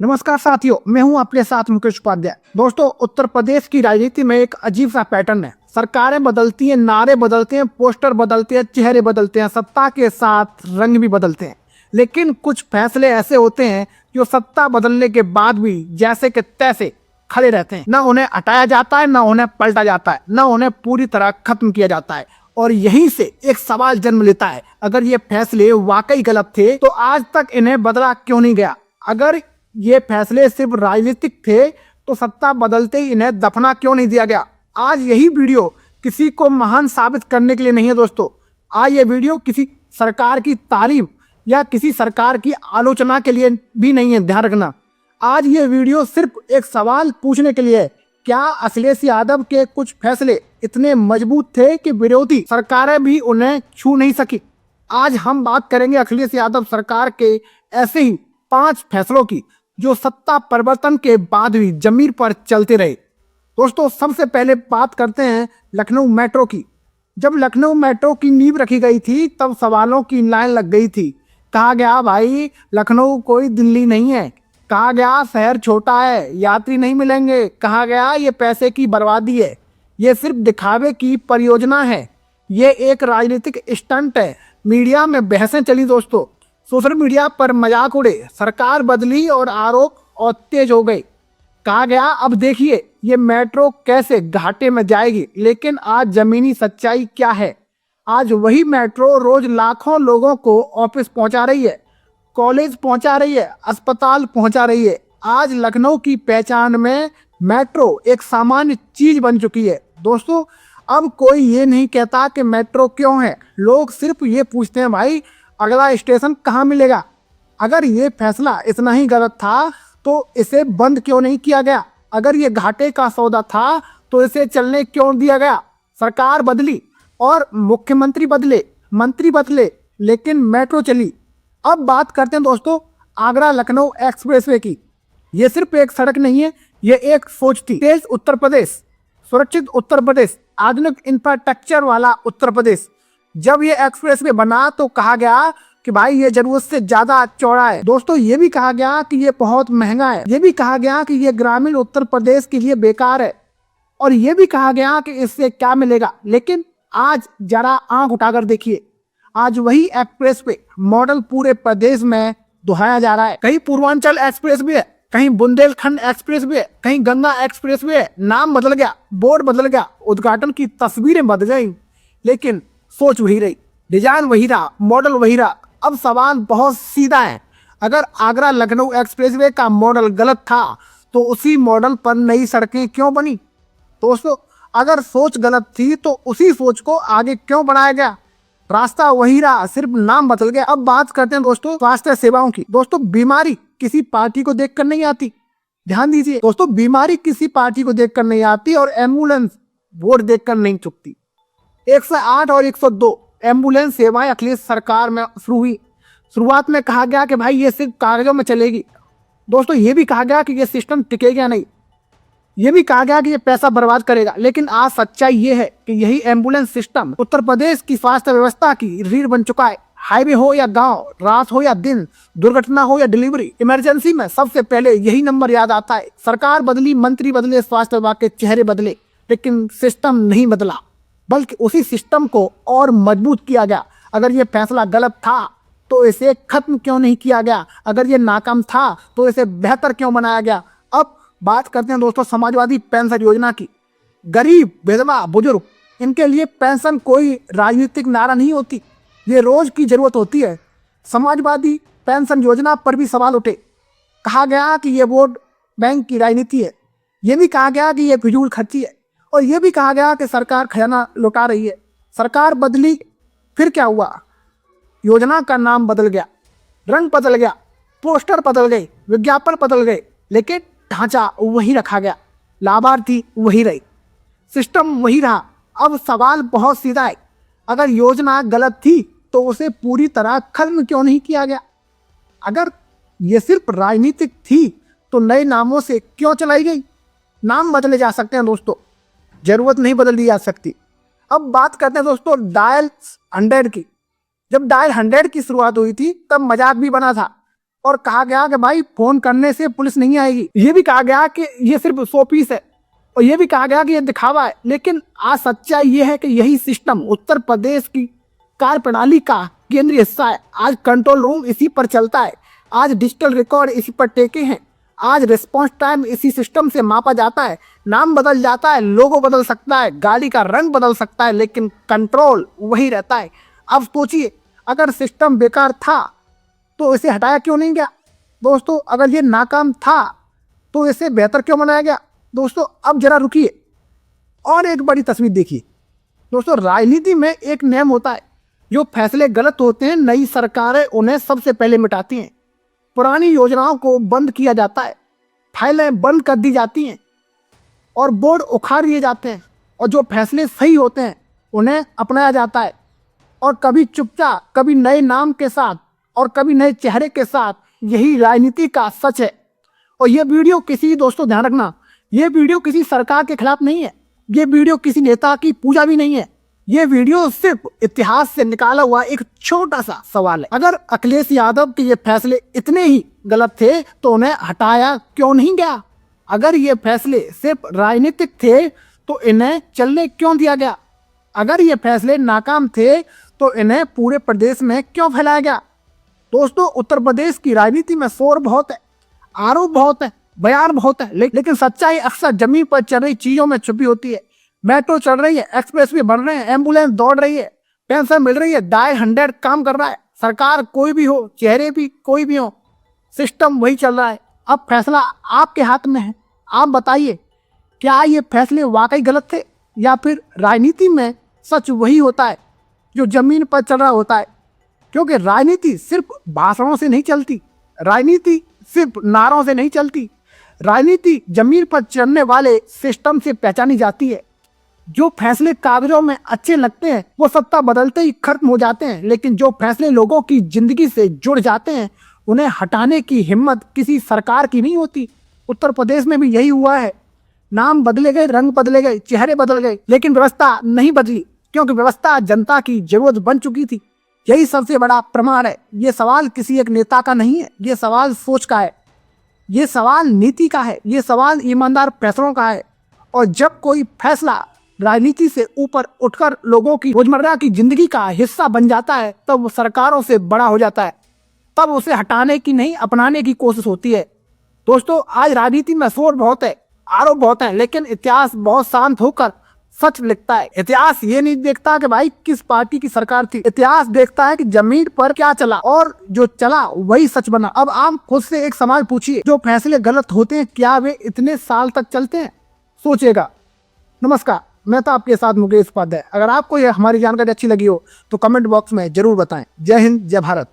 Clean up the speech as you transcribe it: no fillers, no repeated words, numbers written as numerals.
नमस्कार साथियों, मैं हूं आपके साथ मुकेश उपाध्याय। दोस्तों, उत्तर प्रदेश की राजनीति में एक अजीब सा पैटर्न है। सरकारें बदलती हैं, नारे बदलते हैं, पोस्टर बदलते हैं, चेहरे बदलते हैं, सत्ता के साथ रंग भी बदलते हैं। लेकिन कुछ फैसले ऐसे होते हैं जो सत्ता बदलने के बाद भी जैसे के तैसे खड़े रहते हैं। न उन्हें हटाया जाता है, न उन्हें पलटा जाता है, न उन्हें पूरी तरह खत्म किया जाता है। और यहीं से एक सवाल जन्म लेता है, अगर ये फैसले वाकई गलत थे तो आज तक इन्हें बदला क्यों नहीं गया? अगर ये फैसले सिर्फ राजनीतिक थे तो सत्ता बदलते ही इन्हें दफना क्यों नहीं दिया गया? आज यही वीडियो किसी को महान साबित करने के लिए नहीं है दोस्तों। आज ये वीडियो किसी सरकार की तारीफ या किसी सरकार की आलोचना के लिए भी नहीं है, ध्यान रखना। आज ये वीडियो सिर्फ एक सवाल पूछने के लिए है, क्या अखिलेश यादव के कुछ फैसले इतने मजबूत थे कि विरोधी सरकारें भी उन्हें छू नहीं सकी? आज हम बात करेंगे अखिलेश यादव सरकार के ऐसे ही 5 फैसलों की जो सत्ता परिवर्तन के बाद भी जमीन पर चलते रहे। दोस्तों, सबसे पहले बात करते हैं लखनऊ मेट्रो की। जब लखनऊ मेट्रो की नींव रखी गई थी तब सवालों की लाइन लग गई थी। कहा गया भाई लखनऊ कोई दिल्ली नहीं है, कहा गया शहर छोटा है, यात्री नहीं मिलेंगे, कहा गया ये पैसे की बर्बादी है, ये सिर्फ दिखावे की परियोजना है, ये एक राजनीतिक स्टंट है। मीडिया में बहसें चली दोस्तों, सोशल मीडिया पर मजाक उड़े, सरकार बदली और आरोप और तेज हो गए। कहा गया अब देखिए ये मेट्रो कैसे घाटे में जाएगी। लेकिन आज जमीनी सच्चाई क्या है? आज वही मेट्रो रोज लाखों लोगों को ऑफिस पहुंचा रही है, कॉलेज पहुंचा रही है, अस्पताल पहुंचा रही है। आज लखनऊ की पहचान में मेट्रो एक सामान्य चीज बन चुकी है। दोस्तों, अब कोई ये नहीं कहता कि मेट्रो क्यों है, लोग सिर्फ ये पूछते हैं भाई अगला स्टेशन कहाँ मिलेगा? अगर ये फैसला इतना ही गलत था तो इसे बंद क्यों नहीं किया गया? अगर ये घाटे का सौदा था तो इसे चलने क्यों दिया गया? सरकार बदली और मुख्यमंत्री बदले, मंत्री बदले, लेकिन मेट्रो चली। अब बात करते हैं दोस्तों आगरा लखनऊ एक्सप्रेसवे की। ये सिर्फ एक सड़क नहीं है, ये एक सोच थी। तेज उत्तर प्रदेश, सुरक्षित उत्तर प्रदेश, आधुनिक इंफ्रास्ट्रक्चर वाला उत्तर प्रदेश। जब ये एक्सप्रेसवे बना तो कहा गया कि भाई ये जरूरत से ज्यादा चौड़ा है। दोस्तों, ये भी कहा गया कि ये बहुत महंगा है, ये भी कहा गया कि ये ग्रामीण उत्तर प्रदेश के लिए बेकार है, और ये भी कहा गया कि इससे क्या मिलेगा। लेकिन आज जरा आंख उठाकर देखिए, आज वही एक्सप्रेसवे मॉडल पूरे प्रदेश में दोहराया जा रहा है। कहीं पूर्वांचल एक्सप्रेसवे है, कहीं बुंदेलखंड एक्सप्रेसवे है, कहीं गंगा एक्सप्रेसवे है। नाम बदल गया, बोर्ड बदल गया, उद्घाटन की तस्वीरें बदल गई, लेकिन सोच वही रही, डिजाइन वही रहा, मॉडल वही रहा। अब सवाल बहुत सीधा है, अगर आगरा लखनऊ एक्सप्रेसवे का मॉडल गलत था तो उसी मॉडल पर नई सड़कें क्यों बनी? दोस्तों, अगर सोच गलत थी तो उसी सोच को आगे क्यों बढ़ाया गया? रास्ता वही रहा, सिर्फ नाम बदल गया। अब बात करते हैं दोस्तों स्वास्थ्य सेवाओं की। दोस्तों, बीमारी किसी पार्टी को देखकर नहीं आती, ध्यान दीजिए दोस्तों, बीमारी किसी पार्टी को देखकर नहीं आती और एम्बुलेंस वोट देखकर नहीं चुकती। 108 और 102 एम्बुलेंस सेवाएं अखिलेश सरकार में शुरू हुई। शुरुआत में कहा गया कि भाई ये सिर्फ कागजों में चलेगी। दोस्तों, ये भी कहा गया कि ये सिस्टम टिकेगा नहीं, ये भी कहा गया कि ये पैसा बर्बाद करेगा। लेकिन आज सच्चाई ये है कि यही एम्बुलेंस सिस्टम उत्तर प्रदेश की स्वास्थ्य व्यवस्था की रीढ़ बन चुका है। हाईवे हो या गांव, रात हो या दिन, दुर्घटना हो या डिलीवरी, इमरजेंसी में सबसे पहले यही नंबर याद आता है। सरकार बदली, मंत्री बदले, स्वास्थ्य विभाग के चेहरे बदले, लेकिन सिस्टम नहीं बदला, बल्कि उसी सिस्टम को और मजबूत किया गया। अगर ये फैसला गलत था तो इसे खत्म क्यों नहीं किया गया? अगर ये नाकाम था तो इसे बेहतर क्यों बनाया गया? अब बात करते हैं दोस्तों समाजवादी पेंशन योजना की। गरीब, विधवा, बुजुर्ग, इनके लिए पेंशन कोई राजनीतिक नारा नहीं होती, ये रोज की जरूरत होती है। समाजवादी पेंशन योजना पर भी सवाल उठे। कहा गया कि ये वोट बैंक की राजनीति है, ये भी कहा गया कि ये फिजूल खर्ची है, और यह भी कहा गया कि सरकार खजाना लौटा रही है। सरकार बदली, फिर क्या हुआ? योजना का नाम बदल गया, रंग बदल गया, पोस्टर बदल गए, विज्ञापन बदल गए, लेकिन ढांचा वही रखा गया, लाभार्थी वही रहे, सिस्टम वही रहा। अब सवाल बहुत सीधा है, अगर योजना गलत थी तो उसे पूरी तरह खत्म क्यों नहीं किया गया? अगर ये सिर्फ राजनीतिक थी तो नए नामों से क्यों चलाई गई? नाम बदले जा सकते हैं दोस्तों, जरूरत नहीं बदल दी जा सकती। अब बात करते हैं दोस्तों डायल 100 की। जब डायल 100 की शुरुआत हुई थी तब मजाक भी बना था, और कहा गया कि भाई फोन करने से पुलिस नहीं आएगी। ये भी कहा गया कि ये सिर्फ 100 पीस है, और ये भी कहा गया कि ये दिखावा है। लेकिन आज सच्चाई ये है कि यही सिस्टम उत्तर प्रदेश की कार्यप्रणाली का केंद्रीय हिस्सा है। आज कंट्रोल रूम इसी पर चलता है, आज डिजिटल रिकॉर्ड इसी पर टेके हैं, आज रिस्पॉन्स टाइम इसी सिस्टम से मापा जाता है। नाम बदल जाता है, लोगो बदल सकता है, गाड़ी का रंग बदल सकता है, लेकिन कंट्रोल वही रहता है। अब सोचिए, अगर सिस्टम बेकार था तो इसे हटाया क्यों नहीं गया दोस्तों? अगर ये नाकाम था तो इसे बेहतर क्यों बनाया गया? दोस्तों अब जरा रुकिए और एक बड़ी तस्वीर देखिए। दोस्तों राजनीति में एक नियम होता है, जो फैसले गलत होते हैं नई सरकारें उन्हें सबसे पहले मिटाती हैं। पुरानी योजनाओं को बंद किया जाता है, फाइलें बंद कर दी जाती हैं और बोर्ड उखाड़ दिए जाते हैं, और जो फैसले सही होते हैं उन्हें अपनाया जाता है। और कभी चुपचाप, कभी नए नाम के साथ और कभी नए चेहरे के साथ। यही राजनीति का सच है। और ये वीडियो किसी, दोस्तों ध्यान रखना, ये वीडियो किसी सरकार के खिलाफ नहीं है, ये वीडियो किसी नेता की पूजा भी नहीं है। ये वीडियो सिर्फ इतिहास से निकाला हुआ एक छोटा सा सवाल है। अगर अखिलेश यादव के ये फैसले इतने ही गलत थे तो उन्हें हटाया क्यों नहीं गया? अगर ये फैसले सिर्फ राजनीतिक थे तो इन्हें चलने क्यों दिया गया? अगर ये फैसले नाकाम थे तो इन्हें पूरे प्रदेश में क्यों फैलाया गया? दोस्तों उत्तर प्रदेश की राजनीति में शोर बहुत है, आरोप बहुत है, बयान बहुत है, लेकिन सच्चाई अक्सर जमीन पर चल रही चीजों में छुपी होती है। मेट्रो चल रही है, एक्सप्रेस वे बन रहे हैं, एम्बुलेंस दौड़ रही है, पेंशन मिल रही है, डाई 100 काम कर रहा है। सरकार कोई भी हो, चेहरे भी कोई भी हो, सिस्टम वही चल रहा है। अब फैसला आपके हाथ में है। आप बताइए, क्या ये फैसले वाकई गलत थे, या फिर राजनीति में सच वही होता है जो जमीन पर चल रहा होता है? क्योंकि राजनीति सिर्फ भाषणों से नहीं चलती, राजनीति सिर्फ नारों से नहीं चलती, राजनीति जमीन पर चलने वाले सिस्टम से पहचानी जाती है। जो फैसले कागजों में अच्छे लगते हैं वो सत्ता बदलते ही खत्म हो जाते हैं, लेकिन जो फैसले लोगों की जिंदगी से जुड़ जाते हैं उन्हें हटाने की हिम्मत किसी सरकार की नहीं होती। उत्तर प्रदेश में भी यही हुआ है। नाम बदले गए, रंग बदले गए, चेहरे बदल गए, लेकिन व्यवस्था नहीं बदली, क्योंकि व्यवस्था जनता की जरूरत बन चुकी थी। यही सबसे बड़ा प्रमाण है। ये सवाल किसी एक नेता का नहीं है, ये सवाल सोच का है, ये सवाल नीति का है, ये सवाल ईमानदार फैसलों का है। और जब कोई फैसला राजनीति से ऊपर उठकर लोगों की रोजमर्रा की जिंदगी का हिस्सा बन जाता है तब वो सरकारों से बड़ा हो जाता है, तब उसे हटाने की नहीं अपनाने की कोशिश होती है। दोस्तों आज राजनीति में शोर बहुत है, आरोप बहुत है, लेकिन इतिहास बहुत शांत होकर सच लिखता है। इतिहास ये नहीं देखता कि भाई किस पार्टी की सरकार थी, इतिहास देखता है कि जमीन पर क्या चला, और जो चला वही सच बना। अब आप खुद से एक सवाल पूछिए, जो फैसले गलत होते हैं क्या वे इतने साल तक चलते हैं? सोचिएगा। नमस्कार, मैं तो आपके साथ मुकेश उपाध्याय। अगर आपको यह हमारी जानकारी अच्छी लगी हो तो कमेंट बॉक्स में जरूर बताएं। जय हिंद, जय भारत।